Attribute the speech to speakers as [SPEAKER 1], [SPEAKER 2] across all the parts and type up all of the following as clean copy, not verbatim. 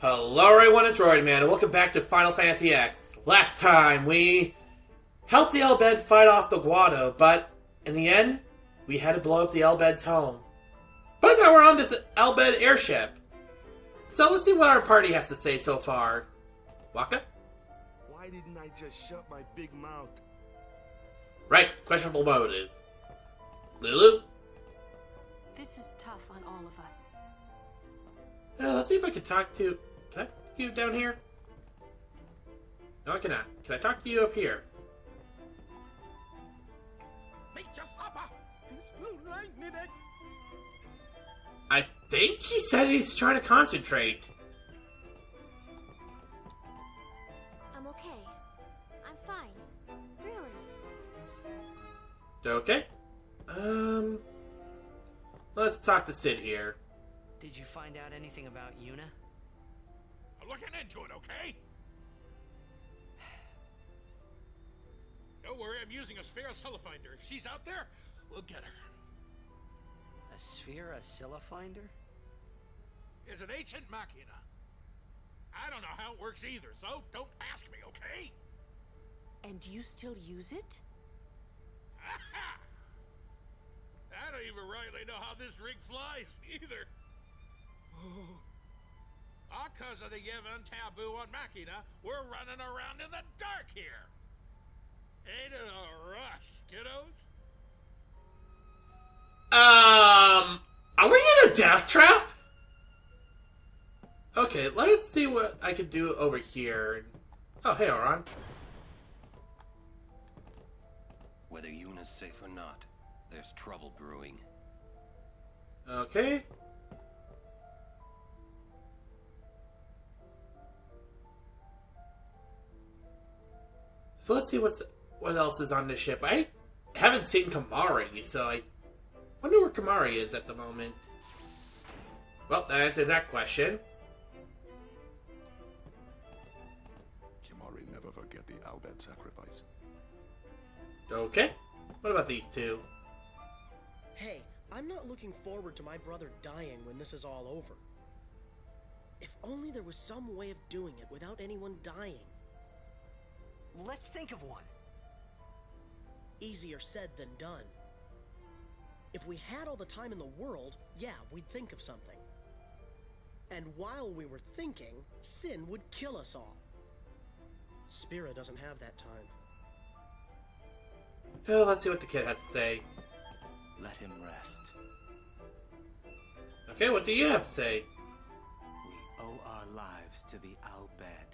[SPEAKER 1] Hello everyone, it's Roidman, and welcome back to Final Fantasy X. Last time, we helped the Elbed fight off the Guado, but in the end, we had to blow up the Elbed's home. But now we're on this Elbed airship. So let's see what our party has to say so far. Waka?
[SPEAKER 2] Why didn't I just shut my big mouth?
[SPEAKER 1] Right, questionable motive. Lulu?
[SPEAKER 3] This is tough on all of us.
[SPEAKER 1] Let's see if I can talk to... Can I talk to you down here? No, I cannot. Can I talk to you up here? I think he said he's trying to concentrate.
[SPEAKER 4] I'm okay. I'm fine. Really.
[SPEAKER 1] Okay. Let's talk to Sid here.
[SPEAKER 5] Did you find out anything about Yuna?
[SPEAKER 6] I'm looking into it, okay? Don't worry, I'm using a sphere finder. If she's out there, we'll get her.
[SPEAKER 5] A sphere finder?
[SPEAKER 6] It's an ancient machina. I don't know how it works either, so don't ask me, okay?
[SPEAKER 3] And you still use it?
[SPEAKER 6] I don't even rightly know how this rig flies, either. Because of the given taboo on Machina, we're running around in the dark here. Ain't it a rush, kiddos?
[SPEAKER 1] Are we in a death trap? Okay, let's see what I can do over here. Oh, hey, Auron.
[SPEAKER 7] Whether Yuna's safe or not, there's trouble brewing.
[SPEAKER 1] Okay. So let's see what else is on this ship. I haven't seen Kamari, so I wonder where Kamari is at the moment. Well, that answers that question.
[SPEAKER 2] Kimari never forget the Albed sacrifice.
[SPEAKER 1] Okay. What about these two?
[SPEAKER 8] Hey, I'm not looking forward to my brother dying when this is all over. If only there was some way of doing it without anyone dying.
[SPEAKER 5] Let's think of one.
[SPEAKER 8] Easier said than done. If we had all the time in the world, yeah, we'd think of something. And while we were thinking, Sin would kill us all. Spira doesn't have that time.
[SPEAKER 1] Oh, let's see what the kid has to say.
[SPEAKER 7] Let him rest.
[SPEAKER 1] Okay, what do you have to say?
[SPEAKER 7] We owe our lives to the Albed.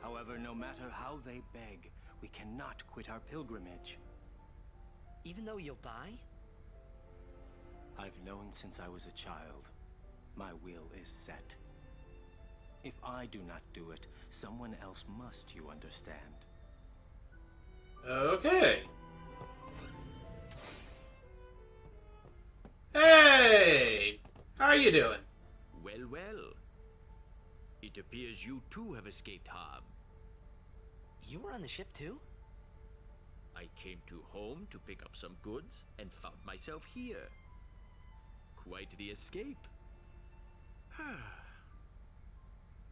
[SPEAKER 7] However, no matter how they beg, we cannot quit our pilgrimage.
[SPEAKER 5] Even though you'll die?
[SPEAKER 7] I've known since I was a child. My will is set. If I do not do it, someone else must, you understand.
[SPEAKER 1] Okay. Hey! How are you doing?
[SPEAKER 9] Well, well. It appears you too have escaped harm.
[SPEAKER 5] You were on the ship too?
[SPEAKER 9] I came to home to pick up some goods and found myself here. Quite the escape.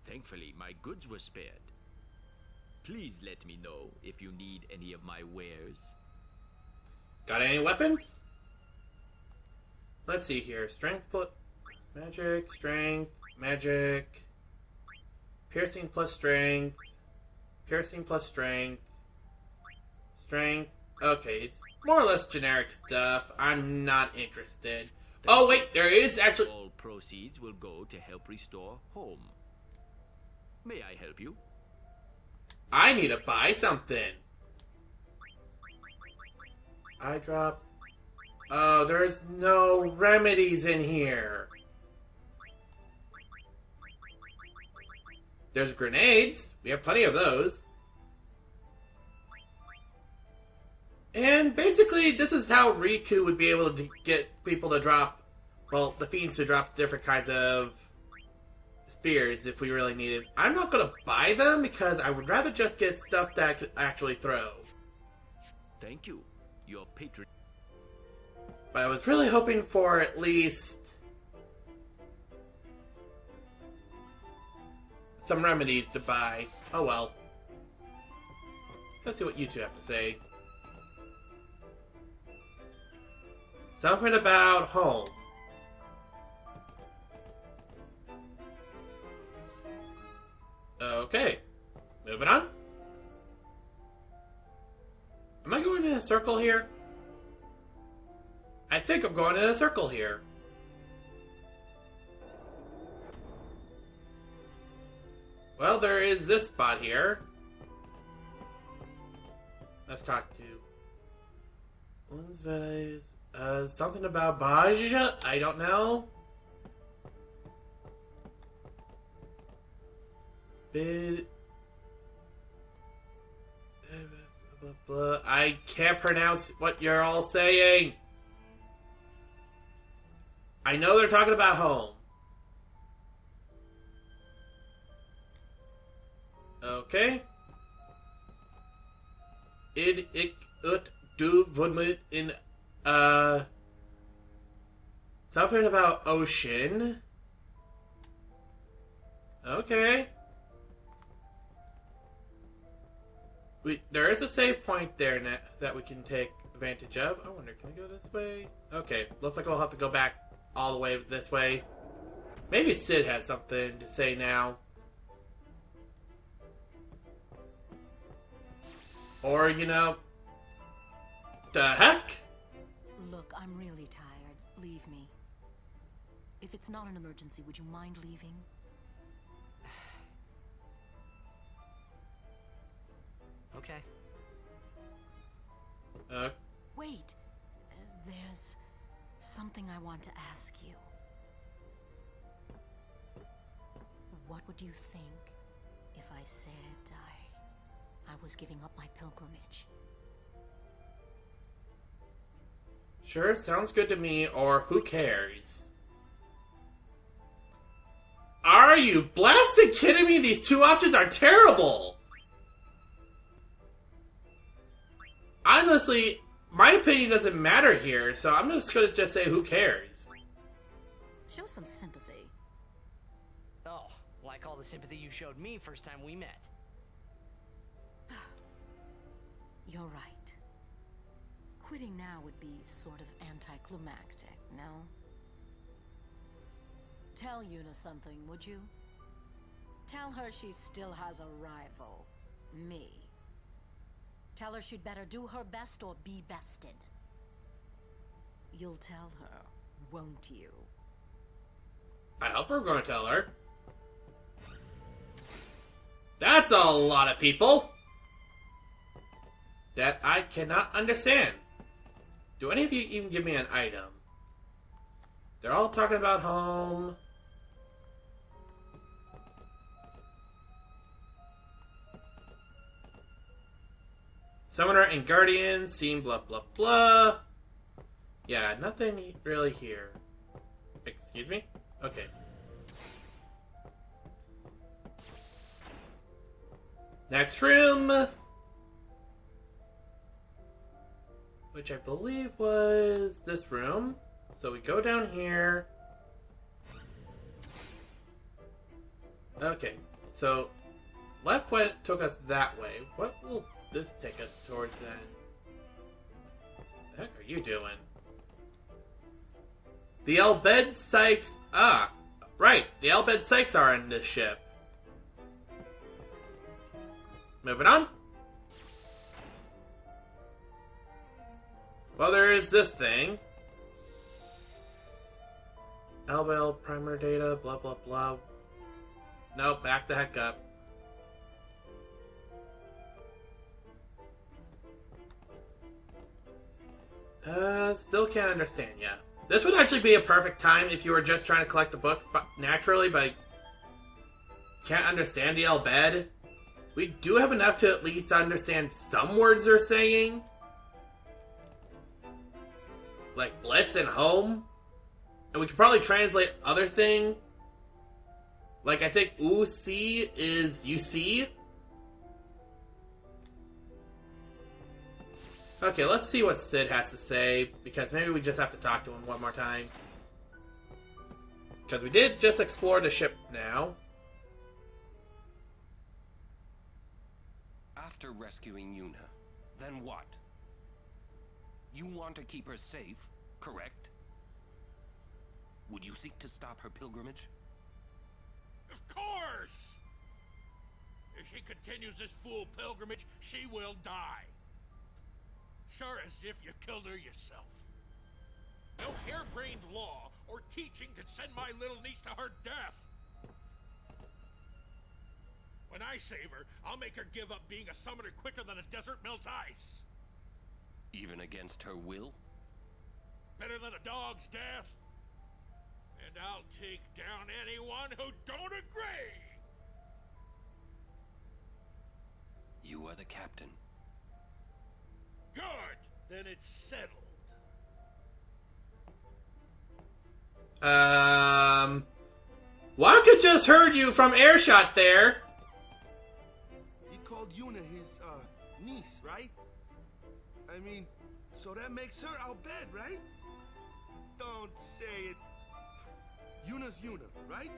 [SPEAKER 9] Thankfully, my goods were spared. Please let me know if you need any of my wares.
[SPEAKER 1] Got any weapons? Let's see here. Strength plus... Magic, strength, magic... Piercing plus strength... Piercing plus strength... Strength... Okay, it's more or less generic stuff. I'm not interested. Oh wait, there is actually...
[SPEAKER 9] All proceeds will go to help restore home. May I help you?
[SPEAKER 1] I need to buy something. I dropped... Oh, there's no remedies in here. There's grenades. We have plenty of those. And basically, this is how Riku would be able to get people to drop... Well, the fiends to drop different kinds of spears if we really need it. I'm not going to buy them because I would rather just get stuff that I could actually throw.
[SPEAKER 9] Thank you. Your patron...
[SPEAKER 1] But I was really hoping for at least some remedies to buy. Oh well. Let's see what you two have to say. Something about home. Okay. Moving on. Am I going in a circle here? I think I'm going in a circle here. Well, there is this spot here. Let's talk to... something about Baj? I don't know. Bid... Blah, blah. I can't pronounce what you're all saying. I know they're talking about home. Okay. Id, ik, ut, du, vudmut, in, something about ocean. Okay. There is a save point there that we can take advantage of. I wonder, can we go this way? Okay, looks like we'll have to go back all the way this way. Maybe Sid has something to say now. Or, you know, the heck?
[SPEAKER 3] Look, I'm really tired. Leave me. If it's not an emergency, would you mind leaving?
[SPEAKER 5] Okay.
[SPEAKER 3] Wait. There's something I want to ask you. What would you think if I said I was giving up my pilgrimage?
[SPEAKER 1] Sure, sounds good to me, or who cares? Are you blasted kidding me? These two options are terrible! Honestly, my opinion doesn't matter here, so I'm just gonna just say who cares.
[SPEAKER 3] Show some sympathy.
[SPEAKER 5] Oh, like all the sympathy you showed me first time we met.
[SPEAKER 3] You're right. Quitting now would be sort of anticlimactic, no? Tell Yuna something, would you? Tell her she still has a rival. Me. Tell her she'd better do her best or be bested. You'll tell her, won't you?
[SPEAKER 1] I hope we're going to tell her. That's a lot of people that I cannot understand. Do any of you even give me an item? They're all talking about home. Summoner and Guardian seem blah blah blah. Yeah, nothing really here. Excuse me? Okay. Next room. Which I believe was this room. So we go down here. Okay, so left took us that way. What will this take us towards then? What the heck are you doing? The Elbed Sykes. Ah, right. The Elbed Sykes are in this ship. Moving on. Well, there is this thing. Elbel primer data, blah blah blah. Nope, back the heck up. Still can't understand yet. This would actually be a perfect time if you were just trying to collect the books naturally, but can't understand the Elbed. We do have enough to at least understand some words they're saying. Like Blitz and Home. And we could probably translate other thing. Like I think see is you see. Okay, let's see what Sid has to say, because maybe we just have to talk to him one more time. Because we did just explore the ship now.
[SPEAKER 10] after rescuing Yuna. Then what? You want to keep her safe, correct? Would you seek to stop her pilgrimage?
[SPEAKER 6] Of course! If she continues this fool pilgrimage, she will die. Sure as if you killed her yourself. No harebrained law or teaching could send my little niece to her death. When I save her, I'll make her give up being a summoner quicker than a desert melts ice.
[SPEAKER 10] Even against her will?
[SPEAKER 6] Better than a dog's death. And I'll take down anyone who don't agree.
[SPEAKER 10] You are the captain.
[SPEAKER 6] Good. Then it's settled.
[SPEAKER 1] Waka just heard you from Airshot there.
[SPEAKER 2] He called Yuna his, niece, right? I mean, so that makes her Al Bhed, right? Don't say it. Yuna's Yuna, right?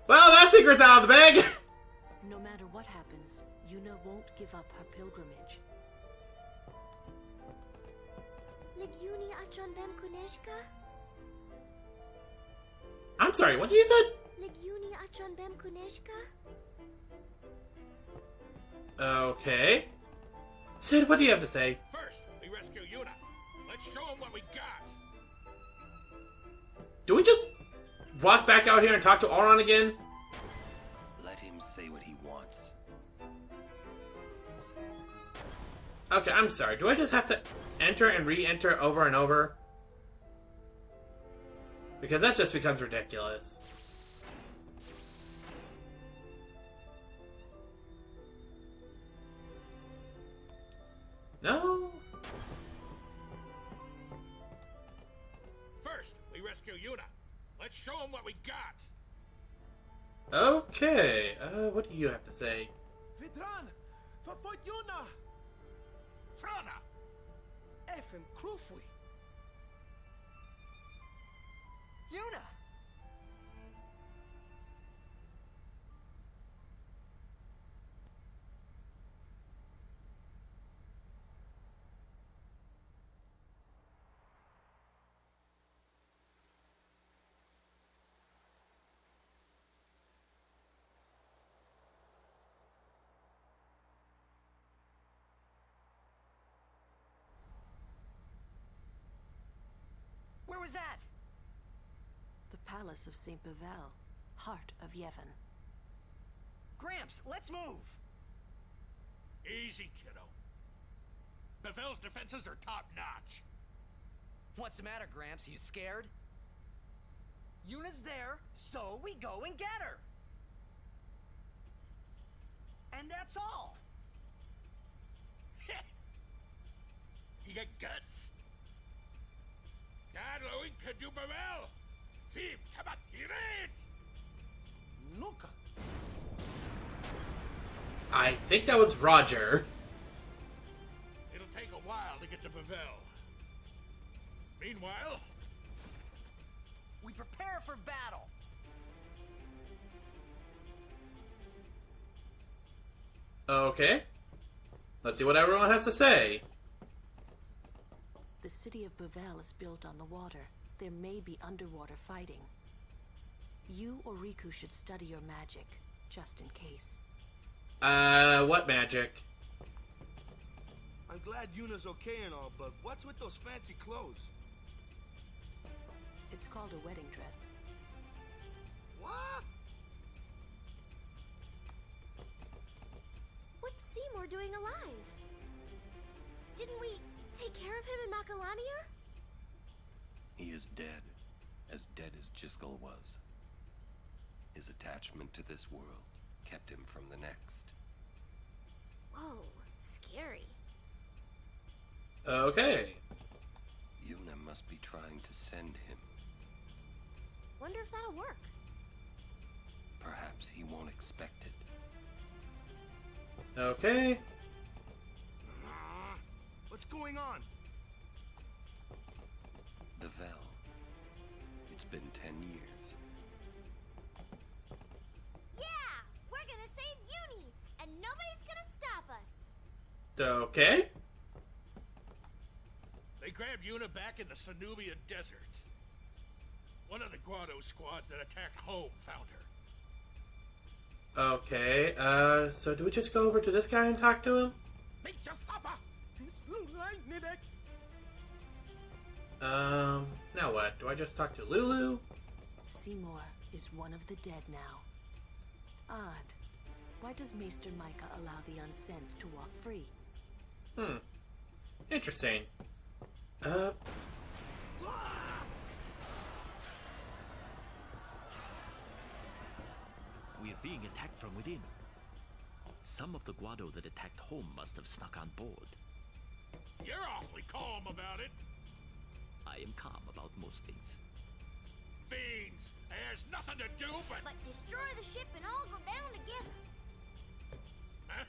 [SPEAKER 1] Well, that secret's out of the bag.
[SPEAKER 11] No matter what happens, Yuna won't give up her pilgrimage.
[SPEAKER 4] Legiuni Atron Bem Kuneshka?
[SPEAKER 1] I'm sorry, what you said?
[SPEAKER 4] Legiuni Atron Bem Kuneshka?
[SPEAKER 1] Okay. Sid, what do you have to say?
[SPEAKER 6] First, we rescue Yuna. Let's show him what we got.
[SPEAKER 1] Do we just walk back out here and talk to Auron again?
[SPEAKER 10] Let him say what he wants.
[SPEAKER 1] Okay, I'm sorry. Do I just have to enter and re-enter over and over? Because that just becomes ridiculous. No?
[SPEAKER 6] First, we rescue Yuna. Let's show him what we got.
[SPEAKER 1] Okay, what do you have to say?
[SPEAKER 2] Vidran! Verfolgt Yuna!
[SPEAKER 6] Frana!
[SPEAKER 2] Effen Krufui!
[SPEAKER 5] Yuna! Where was that?
[SPEAKER 11] The palace of St. Bevelle, heart of Yevon.
[SPEAKER 5] Gramps, let's move!
[SPEAKER 6] Easy, kiddo. Bevelle's defenses are top-notch.
[SPEAKER 5] What's the matter, Gramps? You scared? Yuna's there, so we go and get her! And that's all!
[SPEAKER 6] You got guts? Carlo can do Bevelle! Fib, kabat, iret!
[SPEAKER 2] Luca!
[SPEAKER 1] I think that was Roger.
[SPEAKER 6] It'll take a while to get to Bevelle. Meanwhile,
[SPEAKER 5] We prepare for battle!
[SPEAKER 1] Okay. Let's see what everyone has to say.
[SPEAKER 11] The city of Bevelle is built on the water. There may be underwater fighting. You or Riku should study your magic, just in case.
[SPEAKER 1] What magic?
[SPEAKER 2] I'm glad Yuna's okay and all, but what's with those fancy clothes?
[SPEAKER 11] It's called a wedding dress.
[SPEAKER 2] What?
[SPEAKER 4] What's Seymour doing alive? Didn't we take care of him in Macalania?
[SPEAKER 10] He is dead as Jiskel was. His attachment to this world kept him from the next.
[SPEAKER 4] Whoa, scary.
[SPEAKER 1] Okay.
[SPEAKER 10] Yuna must be trying to send him.
[SPEAKER 4] Wonder if that'll work.
[SPEAKER 10] Perhaps he won't expect it.
[SPEAKER 1] Okay.
[SPEAKER 2] What's going on?
[SPEAKER 10] Bevelle. It's been 10 years.
[SPEAKER 4] Yeah! We're gonna save nobody's gonna stop us.
[SPEAKER 1] Okay.
[SPEAKER 6] They grabbed Yuna back in the Sanubian desert. One of the Guado squads that attacked home found her.
[SPEAKER 1] Okay, so do we just go over to this guy and talk to him? Now what? Do I just talk to Lulu?
[SPEAKER 11] Seymour is one of the dead now. Odd. Why does Maester Micah allow the unsent to walk free?
[SPEAKER 1] Interesting.
[SPEAKER 9] We're being attacked from within. Some of the Guado that attacked home must have snuck on board.
[SPEAKER 6] You're awfully calm about it.
[SPEAKER 9] I am calm about most things.
[SPEAKER 6] Fiends! There's nothing to do but...
[SPEAKER 4] But destroy the ship and all go down together.
[SPEAKER 6] Huh?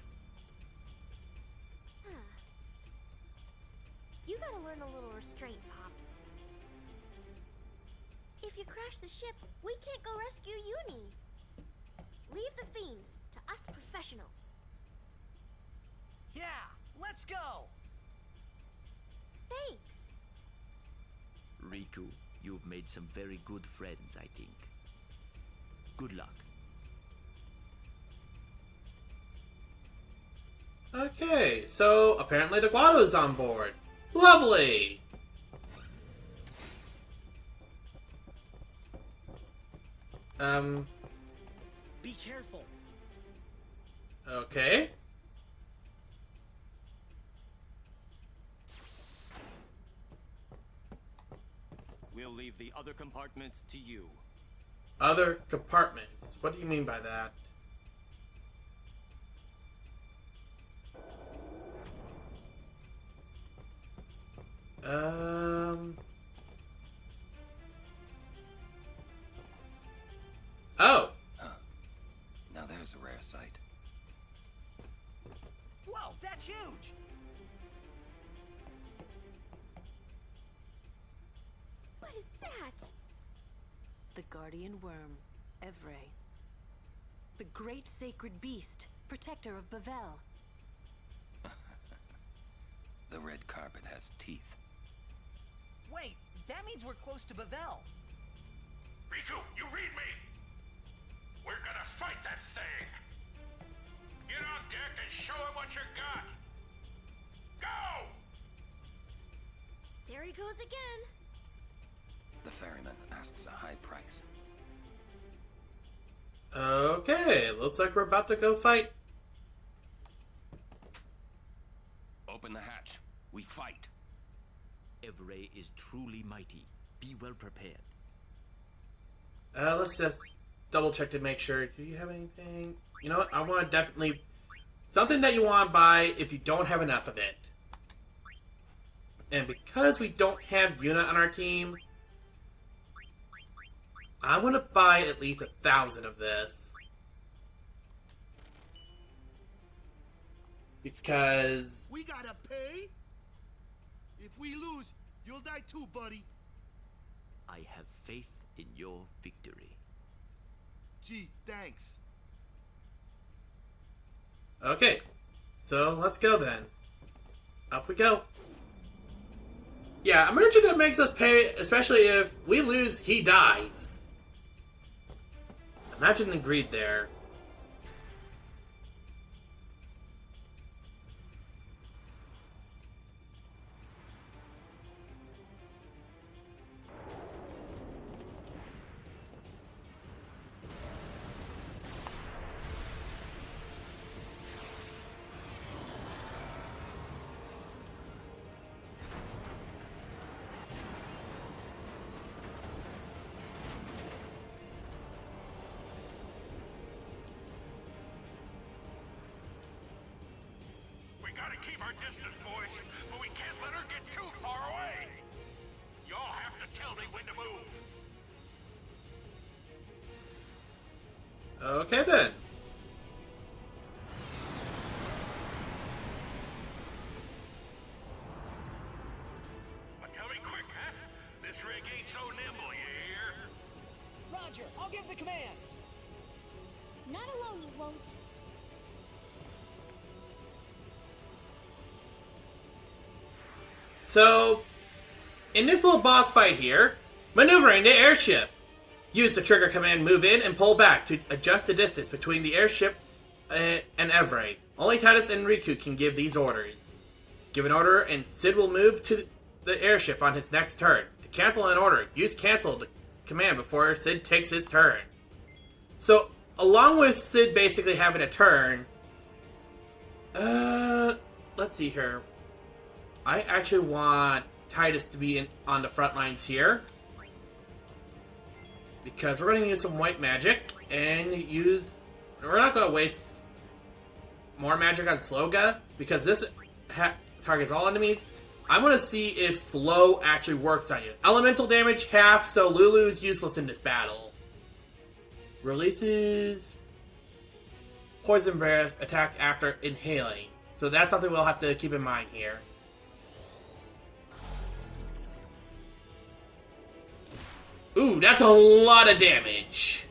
[SPEAKER 4] You gotta learn a little restraint, Pops. If you crash the ship, we can't go rescue Uni. Leave the fiends to us professionals.
[SPEAKER 5] Yeah, let's go!
[SPEAKER 4] Thanks.
[SPEAKER 9] Riku, you've made some very good friends, I think. Good luck.
[SPEAKER 1] Okay, so apparently the Guado's on board. Lovely!
[SPEAKER 8] Be careful.
[SPEAKER 1] Okay.
[SPEAKER 7] We'll leave the other compartments to you.
[SPEAKER 1] Other compartments. What do you mean by that? Oh!
[SPEAKER 10] Now there's a rare sight.
[SPEAKER 5] Whoa, that's huge!
[SPEAKER 4] What is that?
[SPEAKER 11] The guardian worm, Evrae. The great sacred beast, protector of Bevelle.
[SPEAKER 10] The red carpet has teeth.
[SPEAKER 5] Wait, that means we're close to Bevelle.
[SPEAKER 6] Riku, you read me! We're gonna fight that thing! Get on deck and show him what you got! Go!
[SPEAKER 4] There he goes again.
[SPEAKER 10] The ferryman asks a high price.
[SPEAKER 1] Okay, looks like we're about to go fight.
[SPEAKER 10] Open the hatch. We fight.
[SPEAKER 9] Evrae is truly mighty. Be well prepared.
[SPEAKER 1] Let's just double check to make sure. Do you have anything? You know what? I want to definitely... Something that you want to buy if you don't have enough of it. And because we don't have Yuna on our team, I want to buy at least 1,000 of this. Because...
[SPEAKER 2] We gotta pay? If we lose, you'll die too, buddy.
[SPEAKER 9] I have faith in your victory.
[SPEAKER 2] Gee, thanks.
[SPEAKER 1] Okay, so let's go then. Up we go. Yeah, a merchant that makes us pay, especially if we lose, he dies. Imagine the greed there.
[SPEAKER 6] Gotta keep our distance, boys, but we can't let her get too far away. Y'all have to tell me when to move.
[SPEAKER 1] Okay then.
[SPEAKER 6] But tell me quick, huh? This rig ain't so nimble, you hear?
[SPEAKER 5] Roger, I'll give the commands.
[SPEAKER 4] Not alone, you won't.
[SPEAKER 1] So, in this little boss fight here, maneuvering the airship. Use the trigger command move in and pull back to adjust the distance between the airship and evrae. Only Titus and Riku can give these orders. Give an order and Sid will move to the airship on his next turn. To cancel an order, use cancel the command before Sid takes his turn. So, along with Sid basically having a turn, let's see here. I actually want Titus to be on the front lines here. Because we're going to use some white magic and we're not going to waste more magic on Sloga because this targets all enemies. I'm going to see if slow actually works on you. Elemental damage half, so Lulu is useless in this battle. Releases poison breath attack after inhaling. So that's something we'll have to keep in mind here. Ooh, that's a lot of damage.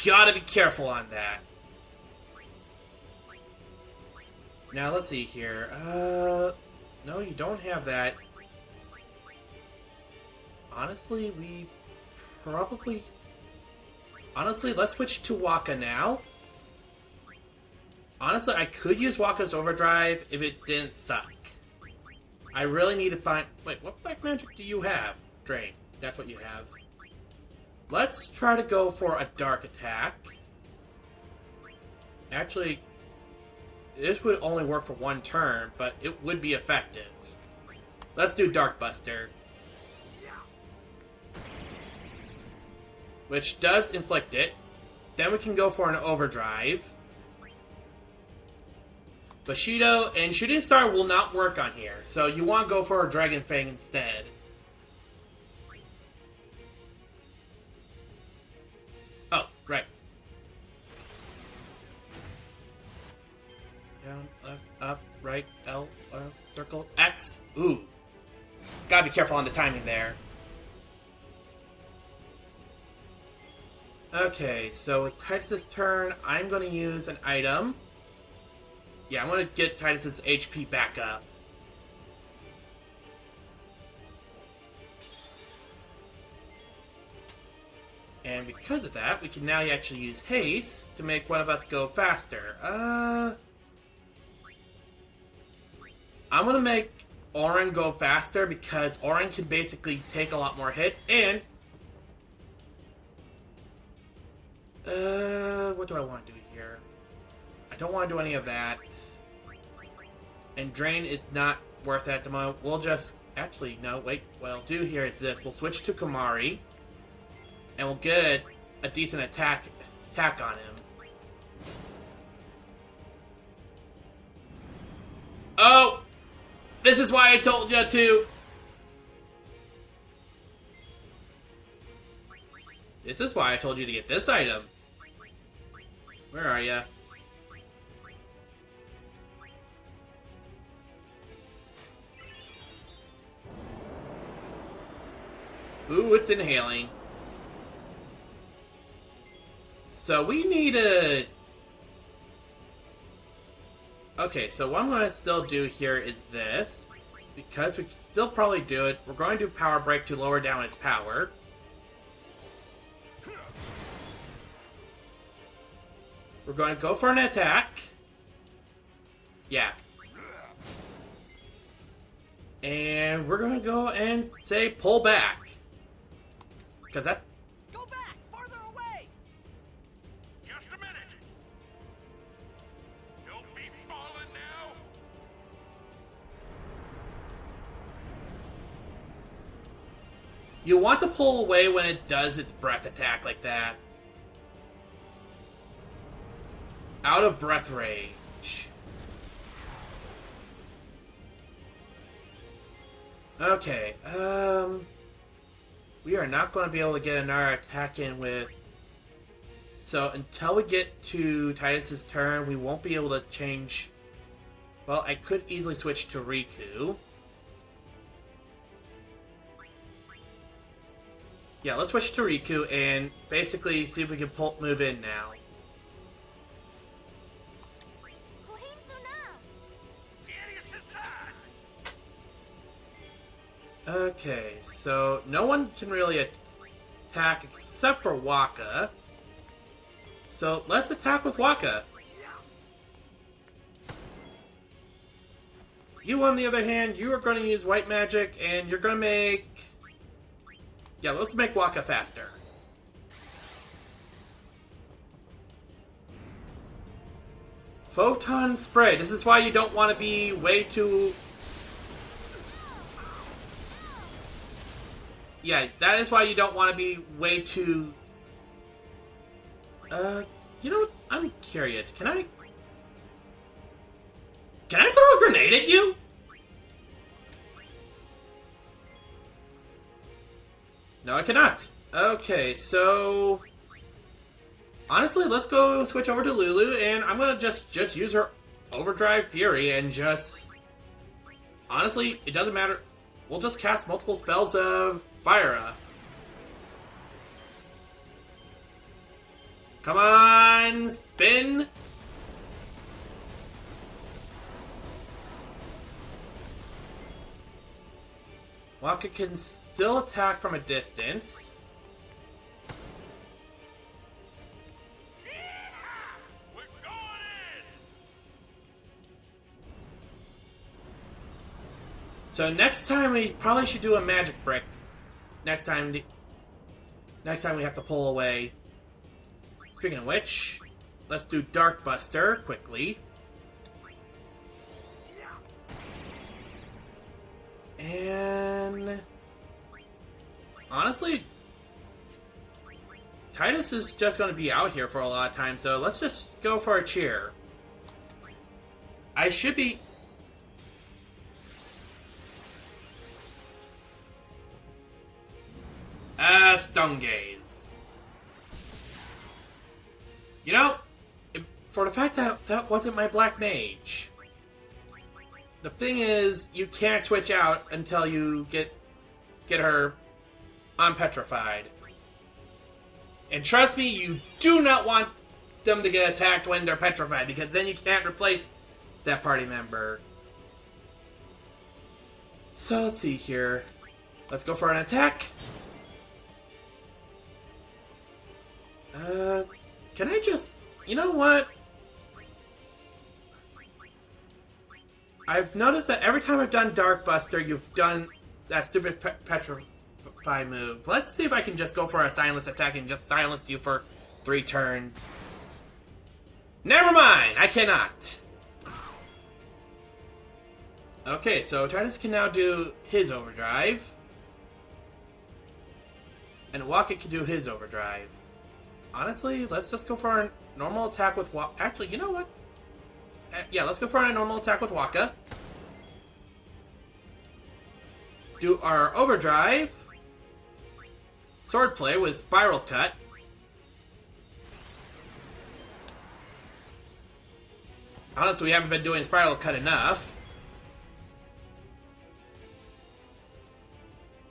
[SPEAKER 1] Gotta be careful on that. Now, let's see here. No, you don't have that. Honestly, let's switch to Waka now. Honestly, I could use Waka's Overdrive if it didn't suck. I really need to find... Wait, what black magic do you have? Drain. That's what you have. Let's try to go for a dark attack. Actually, this would only work for one turn, but it would be effective. Let's do Dark Buster. Which does inflict it. Then we can go for an Overdrive. Bushido and Shooting Star will not work on here, so you want to go for a Dragon Fang instead. Oh, right. Down, left, up, right, L, circle, X. Ooh. Gotta be careful on the timing there. Okay, so with Titus's turn, I'm going to use an item. Yeah, I'm going to get Titus's HP back up. And because of that, we can now actually use haste to make one of us go faster. I'm going to make Auron go faster because Auron can basically take a lot more hits. And what do I want to do here? I don't want to do any of that. And Drain is not worth that at the moment. We'll just... Actually, no, wait. What I'll do here is this. We'll switch to Kamari. And we'll get a decent attack on him. Oh! This is why I told you to... This is why I told you to get this item. Where are ya? Ooh, it's inhaling. So we need a... Okay, so what I'm going to still do here is this. Because we can still probably do it, we're going to do Power Break to lower down its power. We're going to go for an attack. Yeah. And we're going to go and say pull back. Because that...
[SPEAKER 5] Go back! Farther away!
[SPEAKER 6] Just a minute. Don't be falling now.
[SPEAKER 1] You want to pull away when it does its breath attack like that. Out of breath range. Okay, we are not going to be able to get another attack in with... So, until we get to Titus's turn, we won't be able to change... Well, I could easily switch to Riku. Yeah, let's switch to Riku and basically see if we can move in now. Okay, so no one can really attack except for Waka. So let's attack with Waka. You, on the other hand, you are going to use white magic, and you're going to make... Yeah, let's make Waka faster. Photon spray. This is why you don't want to be way too... Yeah, that is why you don't want to be way too... you know, I'm curious. Can I throw a grenade at you? No, I cannot. Okay, so... Honestly, let's go switch over to Lulu, and I'm gonna just use her Overdrive Fury and just... Honestly, it doesn't matter. We'll just cast multiple spells of Fyra. Come on, spin! Waka can still attack from a distance.
[SPEAKER 6] We're going in!
[SPEAKER 1] So next time we probably should do a magic brick. Next time we have to pull away. Speaking of which, let's do Dark Buster quickly. And honestly, Titus is just going to be out here for a lot of time, so let's just go for a cheer. I should be... Stone Gaze. You know, for the fact that that wasn't my Black Mage, the thing is, you can't switch out until you get her unpetrified. And trust me, you do not want them to get attacked when they're petrified, because then you can't replace that party member. So let's see here. Let's go for an attack. Can I just... You know what? I've noticed that every time I've done Dark Buster, you've done that stupid Petrify move. Let's see if I can just go for a silence attack and just silence you for 3 turns. Never mind! I cannot! Okay, so Titus can now do his overdrive. And Waka can do his overdrive. Honestly, let's just go for a normal attack with Waka. Actually, you know what? Yeah, let's go for a normal attack with Waka. Do our overdrive. Swordplay with Spiral Cut. Honestly, we haven't been doing Spiral Cut enough.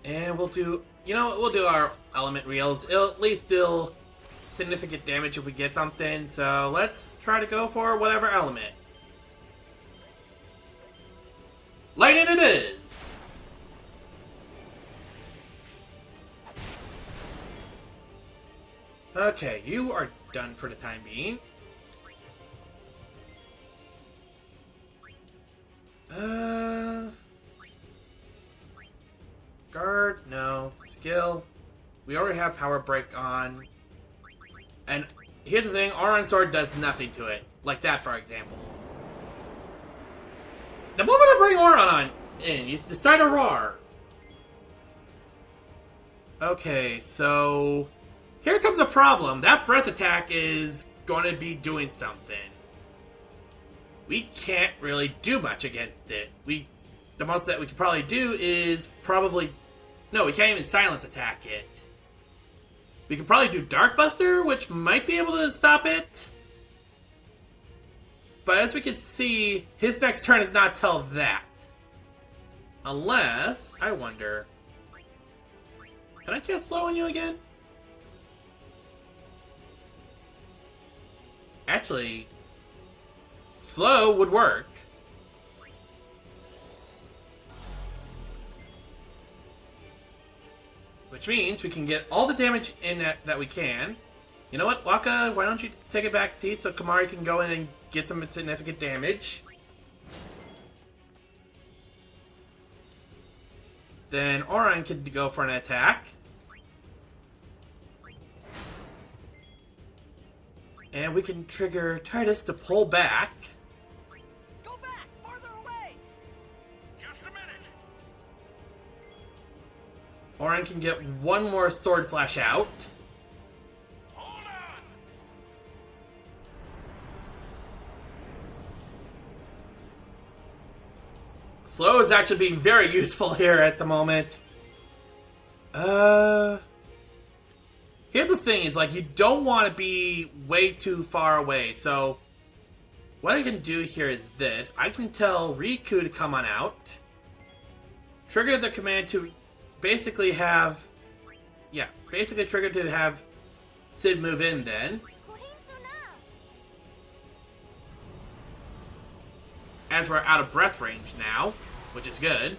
[SPEAKER 1] And we'll do... You know what? We'll do our element reels. It'll at least deal significant damage if we get something. So let's try to go for whatever element. Lightning it is! Okay, you are done for the time being. Guard, no. Skill. We already have Power Break on. And here's the thing, Auron Sword does nothing to it. Like that, for example. The moment I bring Auron on in, you decide to roar. Okay, so... Here comes a problem. That breath attack is going to be doing something. We can't really do much against it. The most that we could probably do is probably... No, we can't even silence attack it. We could probably do Dark Buster, which might be able to stop it. But as we can see, his next turn is not till that. Unless, I wonder... Can I cast Slow on you again? Actually, Slow would work. Which means we can get all the damage in that we can. You know what, Waka, why don't you take a back seat so Kamari can go in and get some significant damage. Then Oran can go for an attack. And we can trigger Titus to pull back.
[SPEAKER 5] Go back! Farther away!
[SPEAKER 6] Just a minute.
[SPEAKER 1] Oran can get one more sword slash out.
[SPEAKER 6] Hold on.
[SPEAKER 1] Slow is actually being very useful here at the moment. Here's the thing, is like, you don't want to be way too far away, so what I can do here is this. I can tell Riku to come on out, trigger the command to basically have, trigger to have Sid move in then. As we're out of breath range now, which is good.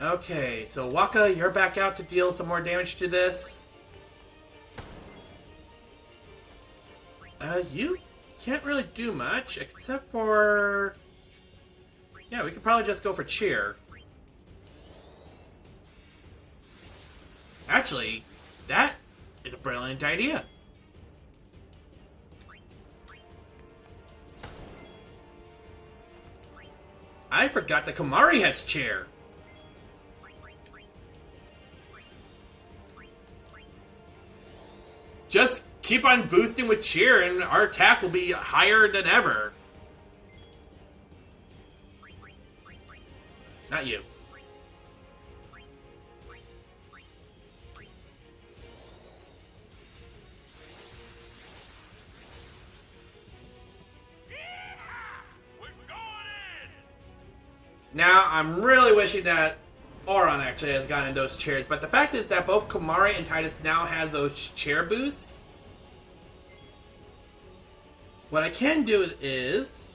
[SPEAKER 1] Okay, so Waka, you're back out to deal some more damage to this. You can't really do much, except for... Yeah, we could probably just go for cheer. Actually, that is a brilliant idea. I forgot that Kamari has cheer. Just keep on boosting with cheer and our attack will be higher than ever. Not you. Now, I'm really wishing that Oran actually has gotten those chairs, but the fact is that both Kamari and Titus now have those chair boosts. What I can do is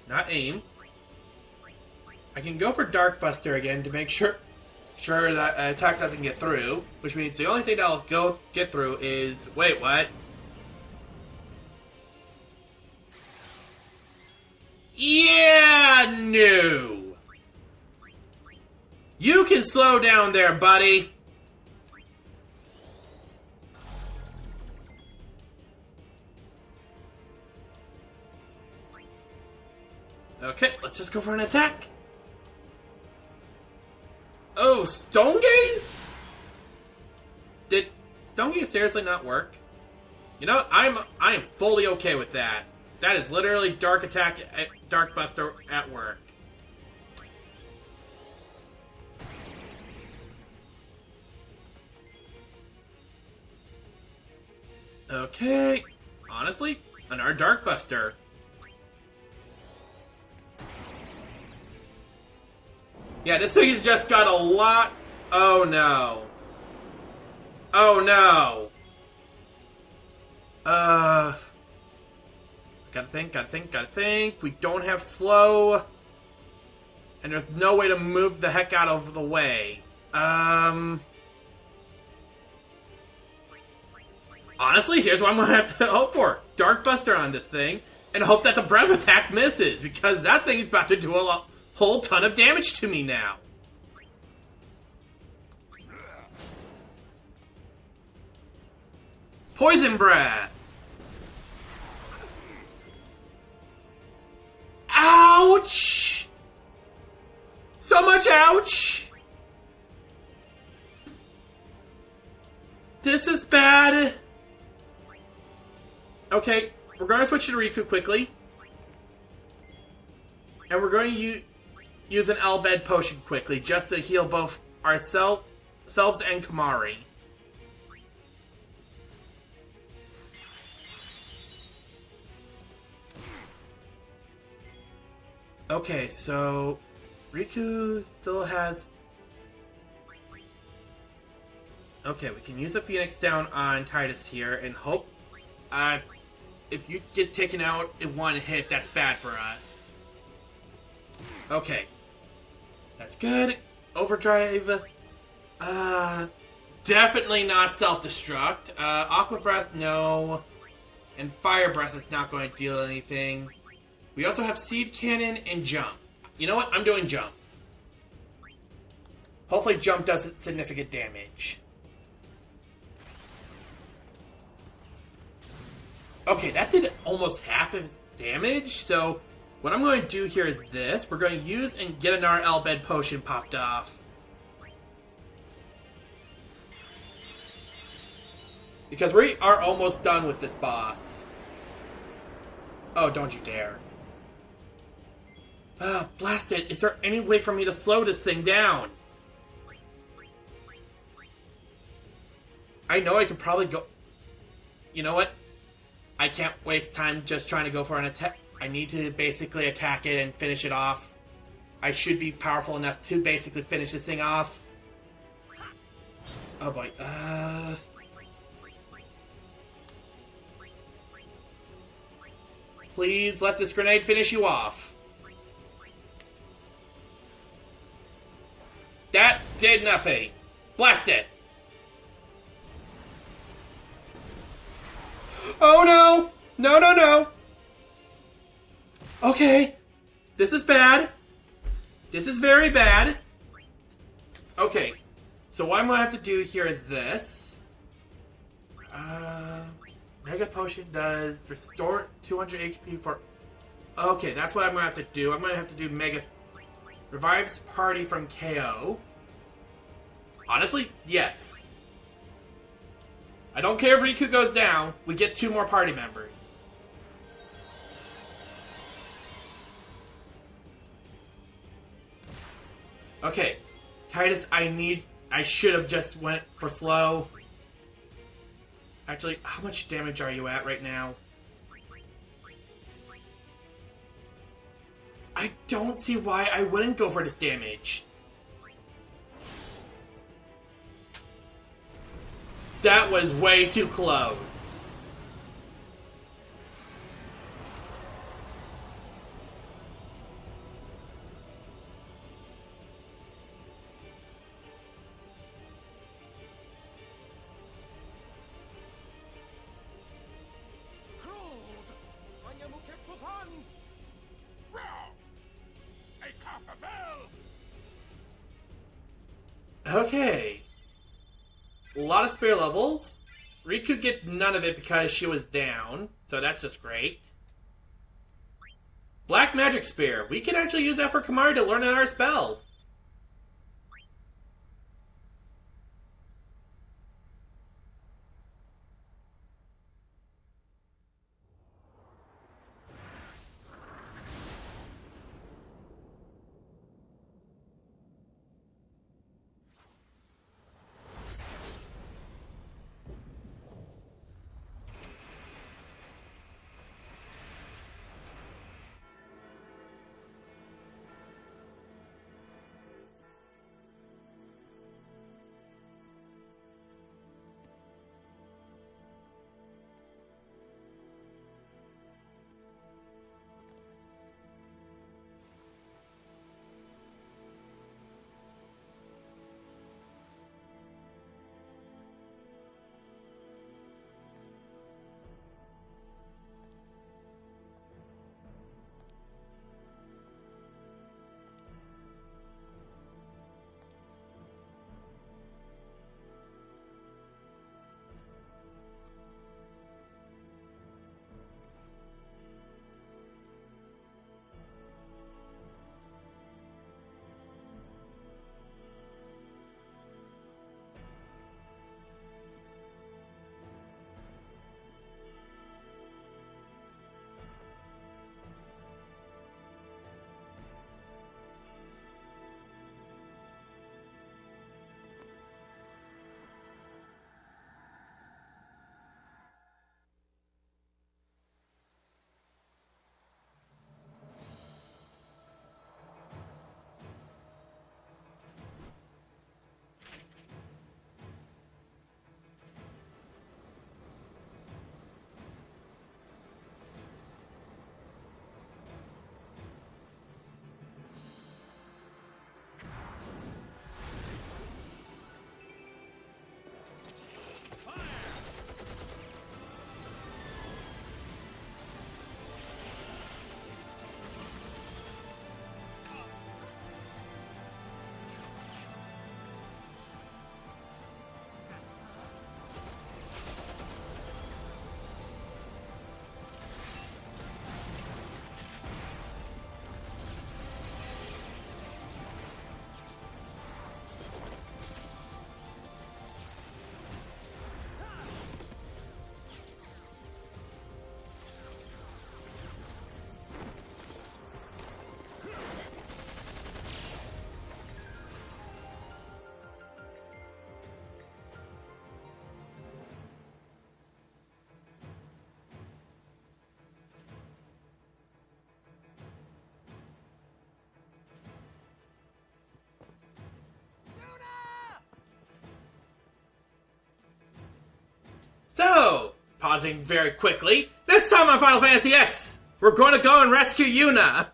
[SPEAKER 1] not aim. I can go for Dark Buster again to make sure that an attack doesn't get through, which means the only thing that'll get through is, wait, what? Yeah, no. You can slow down there, buddy. Okay, let's just go for an attack. Oh, Stone Gaze? Did Stone Gaze seriously not work? You know what? I am fully okay with that. That is literally Dark Attack, Dark Buster at work. Okay, honestly, another Dark Buster. Yeah, this thing has just got a lot. Oh no. Oh no. Gotta think. We don't have slow. And there's no way to move the heck out of the way. Honestly, here's what I'm gonna have to hope for. Dark Buster on this thing, and hope that the breath attack misses, because that thing is about to do a whole ton of damage to me now. Poison Breath. Ouch! So much ouch! This is bad. Okay, we're going to switch to Riku quickly. And we're going to use an Elbed potion quickly, just to heal both ourselves and Kamari. Okay, so Riku still has... Okay, we can use a Phoenix down on Titus here and hope... if you get taken out in one hit, that's bad for us. Okay. That's good. Overdrive. Definitely not self-destruct. Aqua Breath, no. And Fire Breath is not going to deal anything. We also have Seed Cannon and Jump. You know what? I'm doing Jump. Hopefully Jump does significant damage. Okay, that did almost half of its damage, so what I'm going to do here is this. We're going to use and get another Elbed potion popped off. Because we are almost done with this boss. Oh, don't you dare. Blast it. Is there any way for me to slow this thing down? I know I could probably go... You know what? I can't waste time just trying to go for an attack. I need to basically attack it and finish it off. I should be powerful enough to basically finish this thing off. Oh boy. Please let this grenade finish you off. That did nothing. Blast it. Oh no! No, no, no! Okay. This is bad. This is very bad. Okay. So what I'm going to have to do here is this. Mega Potion does restore 200 HP for... Okay, that's what I'm going to have to do. I'm going to have to do Mega... Revives party from KO. Honestly, yes. I don't care if Riku goes down. We get 2 more party members. Okay. Titus, I should have just went for slow. Actually, how much damage are you at right now? I don't see why I wouldn't go for this damage. That was way too close. Okay. A lot of spare levels. Riku gets none of it because she was down, so that's just great. Black Magic Spear. We can actually use that for Kamari to learn another spell. pausing very quickly. Next time on Final Fantasy X, we're going to go and rescue Yuna.